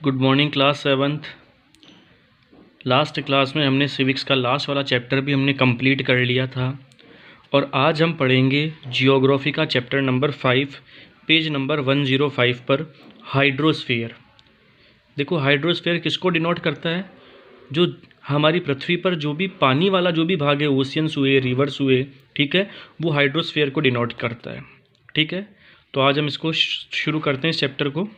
Good morning class 7th। Last class में हमने civics का लास्ट वाला चैप्टर भी हमने कंप्लीट कर लिया था और आज हम पढ़ेंगे जियोग्राफी का चैप्टर नंबर 5 पेज नंबर 105 पर हाइड्रोस्फीयर। देखो हाइड्रोस्फीयर किसको डिनोट करता है? जो हमारी पृथ्वी पर जो भी पानी वाला जो भी भाग है, ओशियंस हुए, रिवर्स हुए, ठीक है, वो हाइड्रोस्फीयर को डिनोट करता है। ठीक है, तो आज हम इसको शुरू करते हैं, इस चैप्टर को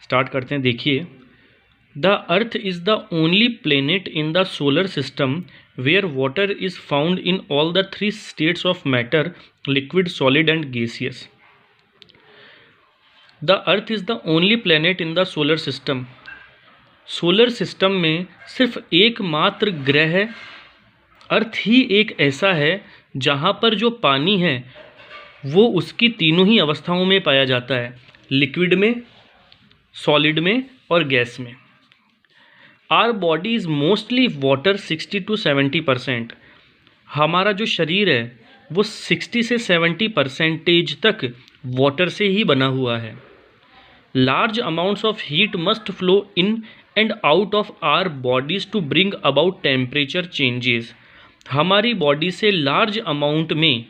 स्टार्ट करते हैं। देखिए, The Earth is the only planet in the solar system where water is found in all the three states of matter: liquid, solid and gaseous. The Earth is the only planet in the solar system. Solar system में सिर्फ एकमात्र ग्रह अर्थ ही एक ऐसा है जहाँ पर जो पानी है वो उसकी तीनों ही अवस्थाओं में पाया जाता है: लिक्विड में, सॉलिड में और गैस में। Our body is mostly water 60 to 70%। हमारा जो शरीर है वो 60 से 70% तक वाटर से ही बना हुआ है। Large amounts of heat must flow in and out of our bodies to bring about temperature changes. हमारी बॉडी से लार्ज अमाउंट में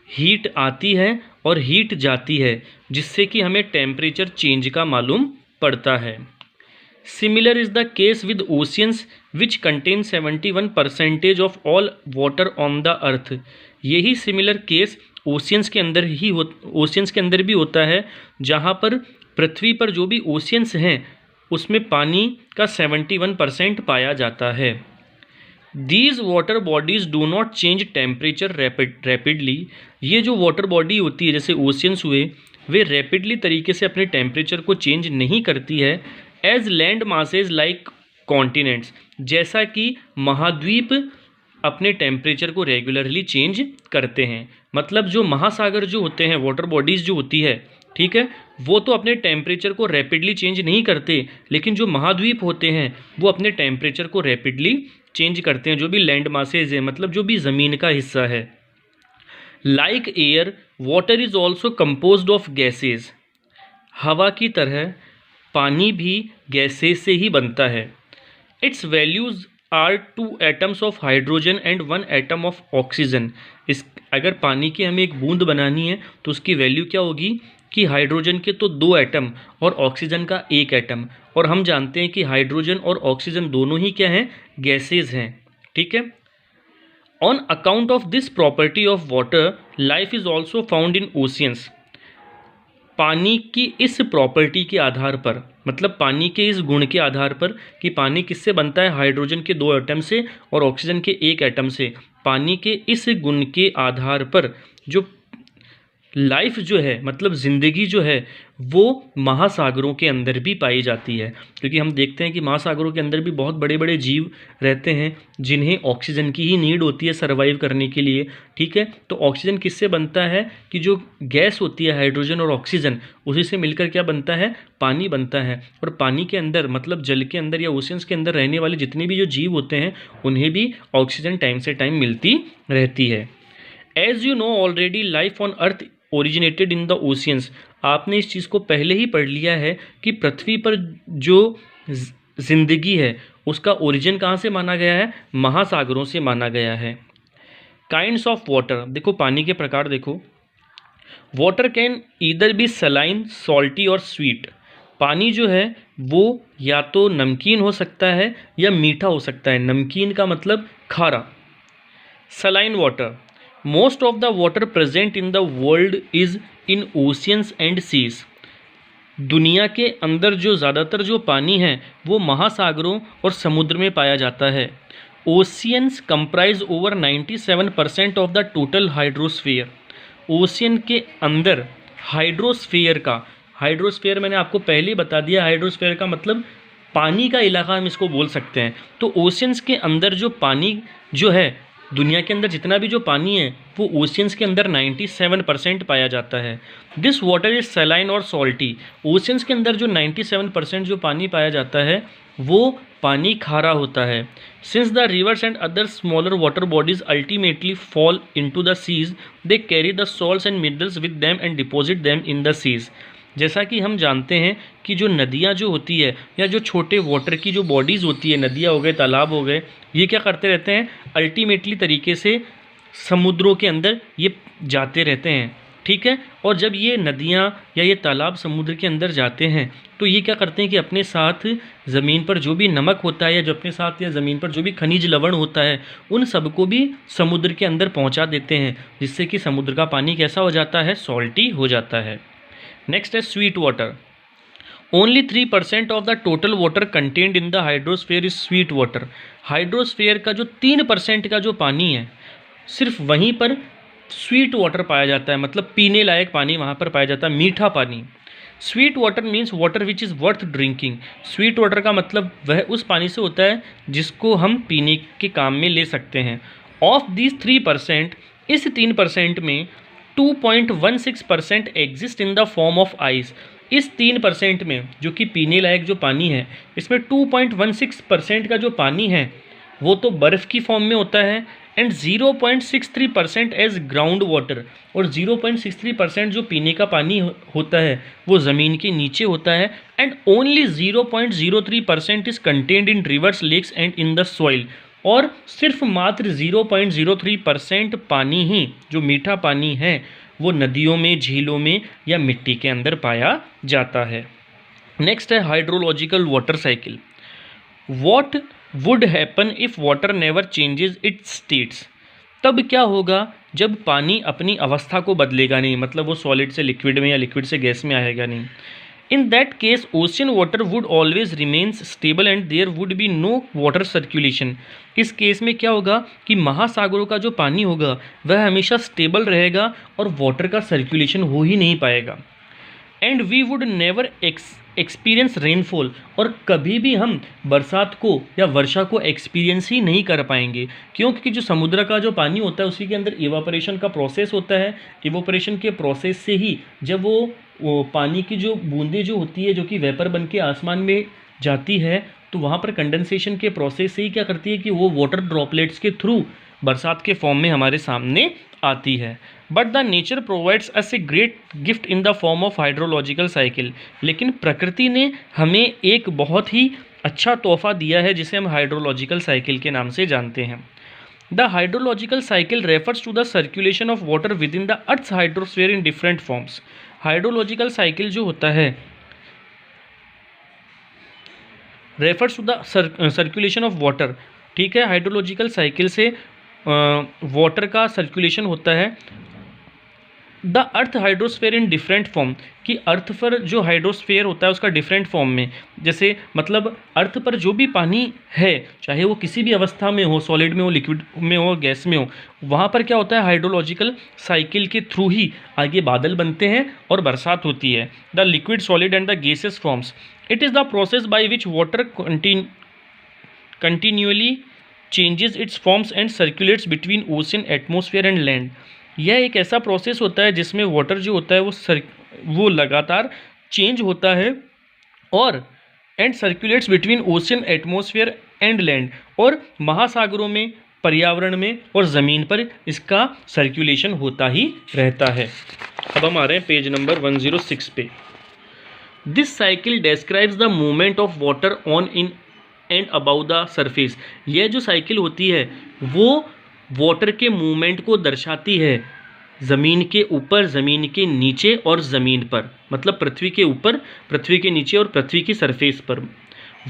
हीट आती है और हीट जाती है, जिससे कि हमें टेम्परेचर चेंज का मालूम पड़ता है। Similar is the case with oceans which contain 71% of all water on the earth। यही सिमिलर केस ओशियंस के अंदर भी होता है, जहाँ पर पृथ्वी पर जो भी ओशियंस हैं उसमें पानी का 71% पाया जाता है। These water bodies do not change temperature rapidly। ये जो वाटर बॉडी होती है जैसे ओशियंस हुए, वे रैपिडली तरीके से अपने टेम्परेचर को चेंज नहीं करती है as land masses like continents. जैसा कि महाद्वीप अपने टेम्परेचर को रेगुलरली चेंज करते हैं। मतलब जो महासागर जो होते हैं, वाटर बॉडीज़ जो होती है, ठीक है, वो तो अपने टेम्परेचर को रैपिडली चेंज नहीं करते, लेकिन जो महाद्वीप होते हैं वो अपने टेम्परेचर को रैपिडली चेंज करते हैं। जो भी लैंड मासेज है, मतलब जो भी ज़मीन का हिस्सा है। Like air, water is also composed of gases. हवा की तरह पानी भी गैसेस से ही बनता है। Its values are 2 atoms of hydrogen and 1 atom of oxygen. इस अगर पानी की हमें एक बूंद बनानी है तो उसकी वैल्यू क्या होगी कि हाइड्रोजन के तो 2 एटम और ऑक्सीजन का 1 एटम। और हम जानते हैं कि हाइड्रोजन और ऑक्सीजन दोनों ही क्या हैं? गैसेज हैं। ठीक है। On account of this property of water, life is also found in oceans. पानी की इस प्रॉपर्टी के आधार पर, मतलब पानी के इस गुण के आधार पर कि पानी किससे बनता है? हाइड्रोजन के 2 एटम से और ऑक्सीजन के 1 एटम से। पानी के इस गुण के आधार पर जो लाइफ जो है, मतलब ज़िंदगी जो है, वो महासागरों के अंदर भी पाई जाती है। क्योंकि हम देखते हैं कि महासागरों के अंदर भी बहुत बड़े बड़े जीव रहते हैं जिन्हें ऑक्सीजन की ही नीड होती है सर्वाइव करने के लिए। ठीक है, तो ऑक्सीजन किससे बनता है कि जो गैस होती है हाइड्रोजन और ऑक्सीजन, उसी से मिलकर क्या बनता है? पानी बनता है। और पानी के अंदर, मतलब जल के अंदर या ओशियंस के अंदर रहने वाले जितने भी जो जीव होते हैं उन्हें भी ऑक्सीजन टाइम से टाइम मिलती रहती है। As you know already, life on earth originated in the oceans. आपने इस चीज़ को पहले ही पढ़ लिया है कि पृथ्वी पर जो जिंदगी है उसका ओरिजिन कहाँ से माना गया है? महासागरों से माना गया है। काइंड्स ऑफ वाटर, देखो पानी के प्रकार देखो। Water can either be saline, salty और स्वीट। पानी जो है वो या तो नमकीन हो सकता है या मीठा हो सकता है। नमकीन का मतलब खारा। Saline water, most of the water present in the world is in oceans and seas. दुनिया के अंदर जो ज़्यादातर जो पानी है वो महासागरों और समुद्र में पाया जाता है। Oceans comprise over 97% of the total hydrosphere. Ocean के अंदर हाइड्रोस्फीयर मैंने आपको पहले ही बता दिया। हाइड्रोस्फीयर का मतलब पानी का इलाका हम इसको बोल सकते हैं। तो ओशियंस के अंदर जो पानी जो है, दुनिया के अंदर जितना भी जो पानी है वो ओशियंस के अंदर 97% पाया जाता है। दिस वाटर इज सलाइन और सॉल्टी। ओशियंस के अंदर जो 97% जो पानी पाया जाता है वो पानी खारा होता है। Since the rivers and other smaller water bodies ultimately fall into the seas, they carry the salts and minerals with them and deposit them in the seas. जैसा कि हम जानते हैं कि जो नदियाँ जो होती है या जो छोटे वाटर की जो बॉडीज़ होती है, नदियाँ हो गए, तालाब हो गए, ये क्या करते रहते हैं, अल्टीमेटली तरीके से समुद्रों के अंदर ये जाते रहते हैं, ठीक है। और जब ये नदियाँ या ये तालाब समुद्र के अंदर जाते हैं तो ये क्या करते हैं कि अपने साथ ज़मीन पर जो भी नमक होता है या जो अपने साथ या ज़मीन पर जो भी खनिज लवण होता है उन सबको भी समुद्र के अंदर पहुंचा देते हैं, जिससे कि समुद्र का पानी कैसा हो जाता है, सॉल्टी हो जाता है। नेक्स्ट है sweet water. Only 3% of the total water contained in the hydrosphere is sweet water. Hydrosphere का जो 3% का जो पानी है सिर्फ वहीं पर स्वीट वाटर पाया जाता है, मतलब पीने लायक पानी वहाँ पर पाया जाता है, मीठा पानी। Sweet water means water which is worth drinking. Sweet water का मतलब वह उस पानी से होता है जिसको हम पीने के काम में ले सकते हैं। ऑफ दिस 3%, इस 3% में 2.16% exist in the form of ice. इस 3% में जो कि पीने लायक जो पानी है, इसमें 2.16% का जो पानी है वो तो बर्फ़ की फॉर्म में होता है, एंड 0.63% एज ग्राउंड वाटर, और 0.63% जो पीने का पानी होता है वो ज़मीन के नीचे होता है, and only 0.03% is contained in rivers, lakes and in the soil. और सिर्फ मात्र 0.03% पानी ही जो मीठा पानी है वो नदियों में, झीलों में या मिट्टी के अंदर पाया जाता है। नेक्स्ट है hydrological water cycle. What would happen if water never changes its states. तब क्या होगा जब पानी अपनी अवस्था को बदलेगा नहीं, मतलब वो सॉलिड से लिक्विड में या लिक्विड से गैस में आएगा नहीं। In that case ocean water would always remains stable and there would be no water circulation. इस केस में क्या होगा कि महासागरों का जो पानी होगा वह हमेशा स्टेबल रहेगा और वाटर का सर्कुलेशन हो ही नहीं पाएगा। And we would never experience rainfall, और कभी भी हम बरसात को या वर्षा को एक्सपीरियंस ही नहीं कर पाएंगे। क्योंकि जो समुद्र का जो पानी होता है उसी के अंदर इवापोरेशन का प्रोसेस होता है। इवापोरेशन के प्रोसेस से ही जब वो पानी की जो बूंदें जो होती है जो कि वेपर बन के आसमान में जाती है, तो वहाँ पर कंडेंसेशन के प्रोसेस से ही क्या करती है कि वो वाटर ड्रॉपलेट्स के थ्रू बरसात के फॉर्म में हमारे सामने आती है। But the nature provides us a great gift in the form of hydrological cycle. लेकिन प्रकृति ने हमें एक बहुत ही अच्छा तोहफा दिया है जिसे हम हाइड्रोलॉजिकल साइकिल के नाम से जानते हैं। The hydrological cycle refers to the circulation of water within the earth's hydrosphere in different forms. Hydrological cycle जो होता है refers to the circulation of water, ठीक है। हाइड्रोलॉजिकल साइकिल से वाटर का सर्कुलेशन होता है। The earth hydrosphere in different form, कि अर्थ पर जो हाइड्रोस्फीयर होता है उसका डिफरेंट फॉर्म में, जैसे मतलब अर्थ पर जो भी पानी है चाहे वो किसी भी अवस्था में हो, सॉलिड में हो, लिक्विड में हो, गैस में हो, वहाँ पर क्या होता है हाइड्रोलॉजिकल साइकिल के थ्रू ही आगे बादल बनते हैं और बरसात होती है। The liquid, solid and the gases forms. It is the process by which water continually changes it's forms and circulates between ocean, atmosphere and land. यह एक ऐसा प्रोसेस होता है जिसमें वाटर जो होता है वो लगातार चेंज होता है और and circulates between ocean, atmosphere and land, और महासागरों में, पर्यावरण में और ज़मीन पर इसका सर्कुलेशन होता ही रहता है। अब हम आ रहे हैं पेज नंबर 106 पे। This cycle describes the movement of water on, in and about the surface. यह जो साइकिल होती है वो वाटर के मूवमेंट को दर्शाती है ज़मीन के ऊपर, ज़मीन के नीचे और ज़मीन पर, मतलब पृथ्वी के ऊपर, पृथ्वी के नीचे और पृथ्वी की सरफेस पर।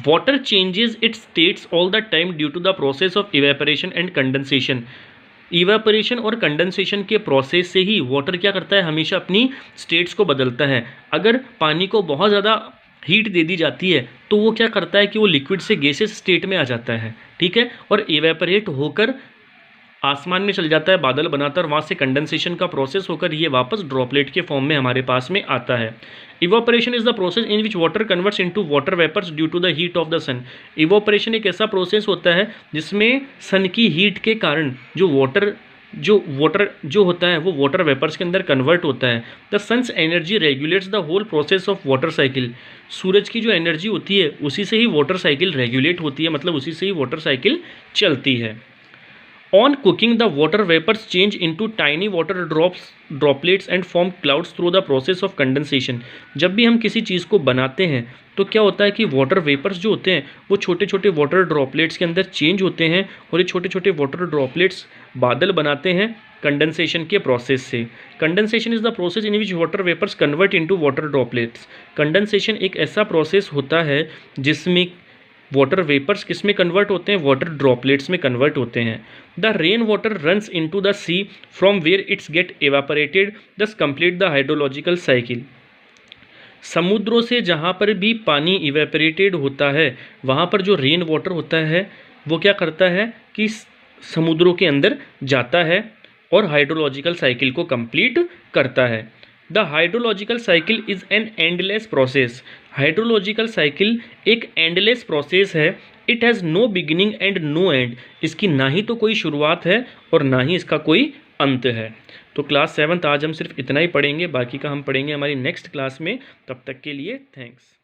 Water changes its states all the time due to the process of evaporation and condensation. Evaporation और कंडेंसेशन के प्रोसेस से ही वाटर क्या करता है, हमेशा अपनी स्टेट्स को बदलता है। अगर पानी को बहुत ज़्यादा हीट दे दी जाती है तो वो क्या करता है कि वो लिक्विड से गैसेस स्टेट में आ जाता है, ठीक है, और इवेपोरेट होकर आसमान में चल जाता है, बादल बनाता है, और वहाँ से कंडेंसेशन का प्रोसेस होकर ये वापस ड्रॉपलेट के फॉर्म में हमारे पास में आता है। Evaporation is the process in which water converts into water vapours due to the heat of the sun. Evaporation एक ऐसा प्रोसेस होता है जिसमें सन की हीट के कारण जो वाटर जो होता है वो वाटर वेपर्स के अंदर कन्वर्ट होता है। The sun's energy regulates the whole process of water cycle. सूरज की जो एनर्जी होती है उसी से ही वाटर साइकिल रेगुलेट होती है, मतलब उसी से ही वाटर साइकिल चलती है। On cooling the water vapours change into tiny water droplets and form clouds through the process of condensation. जब भी हम किसी चीज़ को बनाते हैं तो क्या होता है कि वाटर वेपर्स जो होते हैं वो छोटे छोटे वाटर ड्रॉपलेट्स के अंदर चेंज होते हैं और ये छोटे छोटे वाटर ड्रॉपलेट्स बादल बनाते हैं कंडेंसेशन के प्रोसेस से। Condensation is the process in which water vapours convert into water droplets. Condensation एक ऐसा प्रोसेस होता है जिसमें वाटर वेपर्स किस में कन्वर्ट होते हैं, वाटर ड्रॉपलेट्स में कन्वर्ट होते हैं। The rain water runs into the sea from where it's get evaporated, thus complete the hydrological cycle. समुद्रों से जहाँ पर भी पानी इवेपोरेटेड होता है वहाँ पर जो रेन वाटर होता है वो क्या करता है कि समुद्रों के अंदर जाता है और हाइड्रोलॉजिकल साइकिल को कंप्लीट करता है। The hydrological cycle is an endless process. Hydrological cycle एक एंडलेस प्रोसेस है। It has no beginning and no end. इसकी ना ही तो कोई शुरुआत है और ना ही इसका कोई अंत है। तो क्लास 7th आज हम सिर्फ इतना ही पढ़ेंगे, बाकी का हम पढ़ेंगे हमारी नेक्स्ट क्लास में। तब तक के लिए थैंक्स।